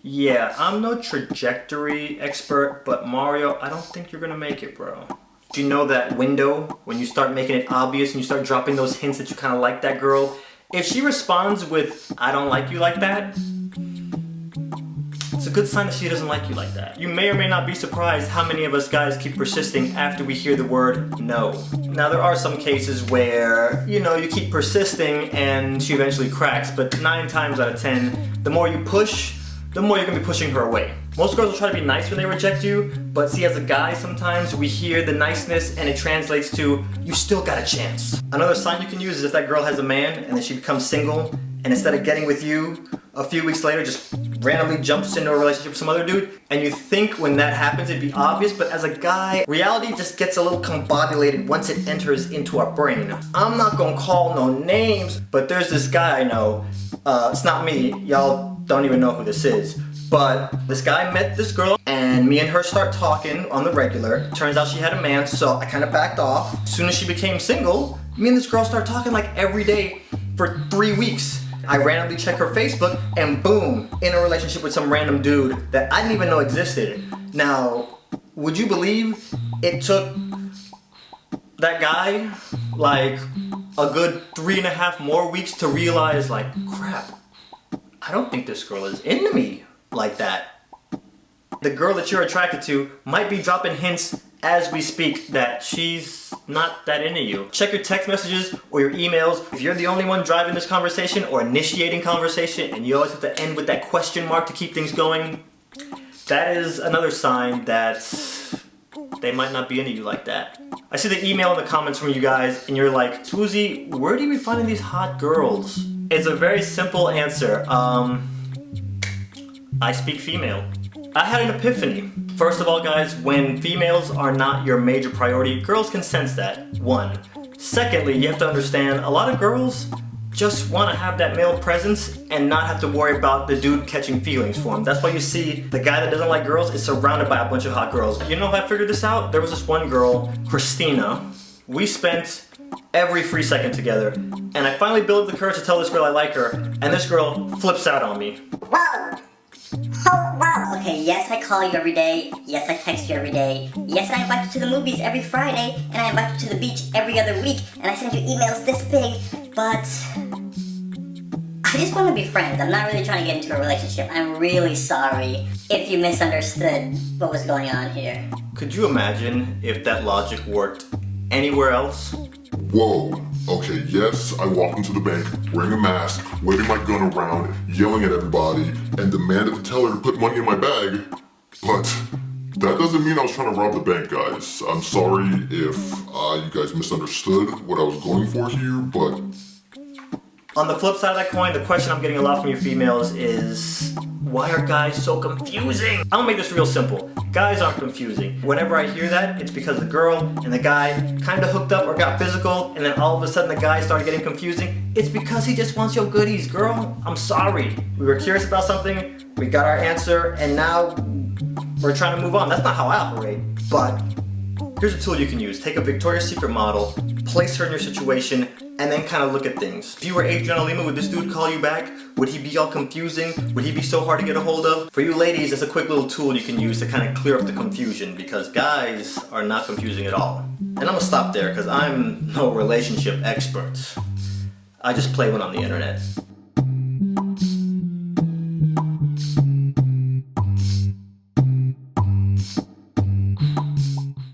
Yeah, I'm no trajectory expert, but Mario, I don't think you're gonna make it, bro. Do you know that window when you start making it obvious and you start dropping those hints that you kind of like that girl? If she responds with, I don't like you like that, it's a good sign that she doesn't like you like that. You may or may not be surprised how many of us guys keep persisting after we hear the word no. Now there are some cases where, you know, you keep persisting and she eventually cracks, but 9 times out of 10, the more you push, the more you're gonna be pushing her away. Most girls will try to be nice when they reject you, but see, as a guy, sometimes we hear the niceness and it translates to, you still got a chance. Another sign you can use is if that girl has a man and then she becomes single, and instead of getting with you, a few weeks later just randomly jumps into a relationship with some other dude, and you think when that happens it'd be obvious, but as a guy, reality just gets a little combobulated once it enters into our brain. I'm not gonna call no names, but there's this guy I know, it's not me, y'all don't even know who this is, but this guy met this girl and me and her start talking on the regular. Turns out she had a man, so I kind of backed off. As soon as she became single, me and this girl start talking like every day for 3 weeks. I randomly check her Facebook and boom, in a relationship with some random dude that I didn't even know existed. Now, would you believe it took that guy like a good 3.5 more weeks to realize like, crap, I don't think this girl is into me like that. The girl that you're attracted to might be dropping hints as we speak that she's not that into you. Check your text messages or your emails. If you're the only one driving this conversation or initiating conversation and you always have to end with that question mark to keep things going, that is another sign that they might not be into you like that. I see the email in the comments from you guys and you're like, sWooZie, where do you be finding these hot girls? It's a very simple answer. I speak female. I had an epiphany. First of all, guys, when females are not your major priority, girls can sense that, 1. Secondly, you have to understand, a lot of girls just want to have that male presence and not have to worry about the dude catching feelings for them. That's why you see the guy that doesn't like girls is surrounded by a bunch of hot girls. You know how I figured this out? There was this one girl, Christina. We spent every free second together, and I finally built up the courage to tell this girl I like her, and this girl flips out on me. Whoa! Oh, wow. Okay, yes, I call you every day. Yes, I text you every day. Yes, I invite you to the movies every Friday. And I invite you to the beach every other week. And I send you emails this big. But I just want to be friends. I'm not really trying to get into a relationship. I'm really sorry if you misunderstood what was going on here. Could you imagine if that logic worked anywhere else? Whoa. Okay, yes, I walked into the bank wearing a mask, waving my gun around, yelling at everybody, and demanded the teller to put money in my bag. But that doesn't mean I was trying to rob the bank, guys. I'm sorry if you guys misunderstood what I was going for here, but... On the flip side of that coin, the question I'm getting a lot from you females is, why are guys so confusing? I'm gonna make this real simple. Guys aren't confusing. Whenever I hear that, it's because the girl and the guy kind of hooked up or got physical, and then all of a sudden the guy started getting confusing. It's because he just wants your goodies, girl. I'm sorry. We were curious about something, we got our answer, and now we're trying to move on. That's not how I operate, but here's a tool you can use. Take a Victoria's Secret model, place her in your situation, and then kind of look at things. If you were Adriana Lima, would this dude call you back? Would he be all confusing? Would he be so hard to get a hold of? For you ladies, it's a quick little tool you can use to kind of clear up the confusion, because guys are not confusing at all. And I'm gonna stop there because I'm no relationship expert. I just play one on the internet.